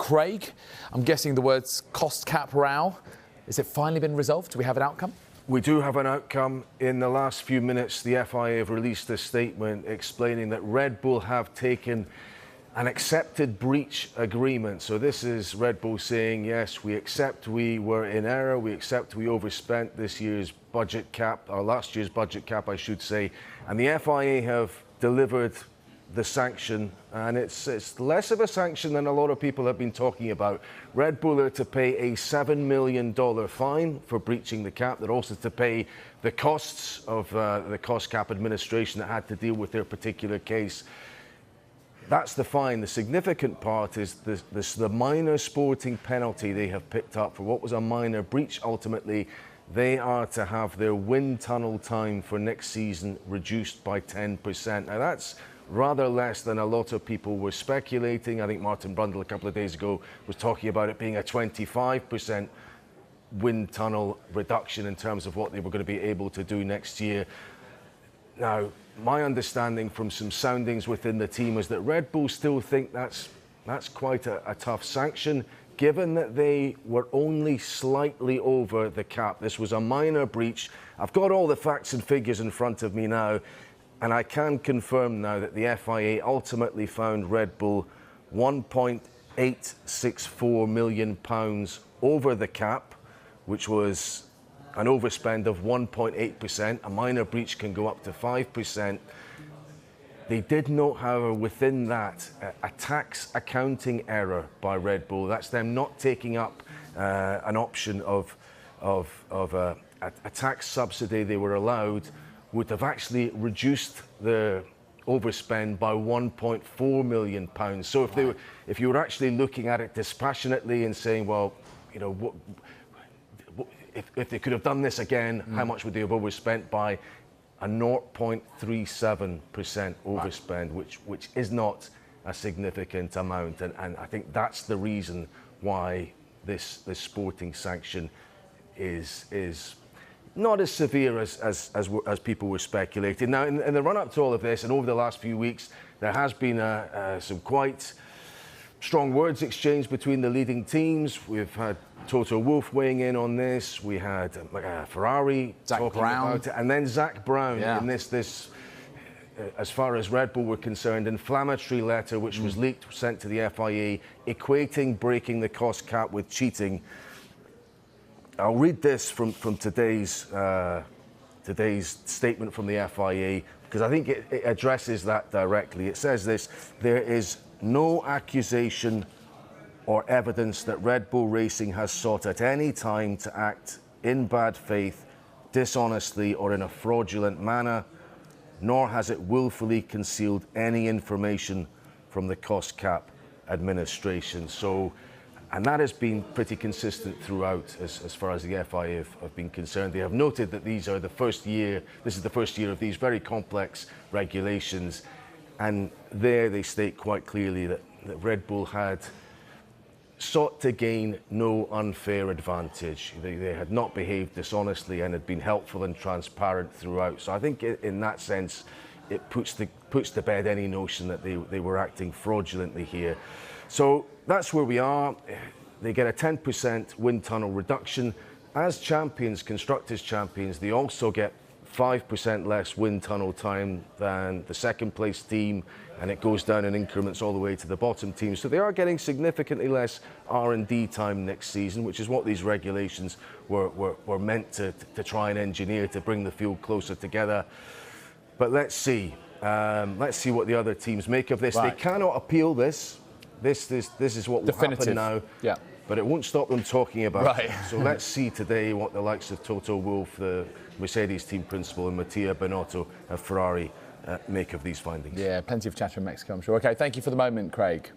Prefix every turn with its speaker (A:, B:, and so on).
A: Craig, I'm guessing the words cost cap row. Has it finally been resolved? Do we have an outcome?
B: We do have an outcome. In the last few minutes, the FIA have released a statement explaining that Red Bull have taken an accepted breach agreement. So this is Red Bull saying, yes, we accept we were in error, we accept we overspent this year's budget cap, or last year's budget cap, I should say. And the FIA have delivered the sanction, and it's less of a sanction than a lot of people have been talking about. Red Bull are to pay a $7 million fine for breaching the cap. They're also to pay the costs of the cost cap administration that had to deal with their particular case. That's the fine. The significant part is the minor sporting penalty they have picked up for what was a minor breach. Ultimately, they are to have their wind tunnel time for next season reduced by 10%. Now, that's rather less than a lot of people were speculating. I think Martin Brundle a couple of days ago was talking about it being a 25% wind tunnel reduction in terms of what they were going to be able to do next year. Now, my understanding from some soundings within the team is that Red Bull still think that's quite a tough sanction, given that they were only slightly over the cap. This was a minor breach. I've got all the facts and figures in front of me now, and I can confirm now that the FIA ultimately found Red Bull £1.864 million over the cap, which was an overspend of 1.8%. A minor breach can go up to 5%. They did note, however, within that, a tax accounting error by Red Bull. That's them not taking up an option of a tax subsidy they were allowed, would have actually reduced the overspend by £1.4 million. So if you were actually looking at it dispassionately and saying, well, you know, if they could have done this again, how much would they have overspent by? A 0.37% overspend, which is not a significant amount. And I think that's the reason why this sporting sanction is not as severe as people were speculating. Now, in the run-up to all of this, and over the last few weeks, there has been some quite strong words exchanged between the leading teams. We've had Toto Wolff weighing in on this. We had Ferrari talking about it, and then Zak Brown in this as far as Red Bull were concerned, inflammatory letter which was leaked, sent to the FIA, equating breaking the cost cap with cheating. I'll read this from today's statement from the FIA, because I think it addresses that directly. It says this: there is no accusation or evidence that Red Bull Racing has sought at any time to act in bad faith, dishonestly, or in a fraudulent manner, nor has it willfully concealed any information from the cost cap administration. So, and that has been pretty consistent throughout as far as the FIA have been concerned. They have noted that this is the first year of these very complex regulations, and there they state quite clearly that Red Bull had sought to gain no unfair advantage. They had not behaved dishonestly and had been helpful and transparent throughout. So I think in that sense, it puts to bed any notion that they were acting fraudulently here. So that's where we are. They get a 10% wind tunnel reduction. As champions, constructors champions, they also get 5% less wind tunnel time than the second place team, and it goes down in increments all the way to the bottom team. So they are getting significantly less R&D time next season, which is what these regulations were meant to try and engineer, to bring the field closer together. But let's see what the other teams make of this. Right. They cannot appeal this. This is what will happen now. Yeah. But it won't stop them talking about it. So let's see today what the likes of Toto Wolff, the Mercedes team principal, and Mattia Binotto of Ferrari make of these findings.
A: Yeah, plenty of chatter in Mexico, I'm sure. OK, thank you for the moment, Craig.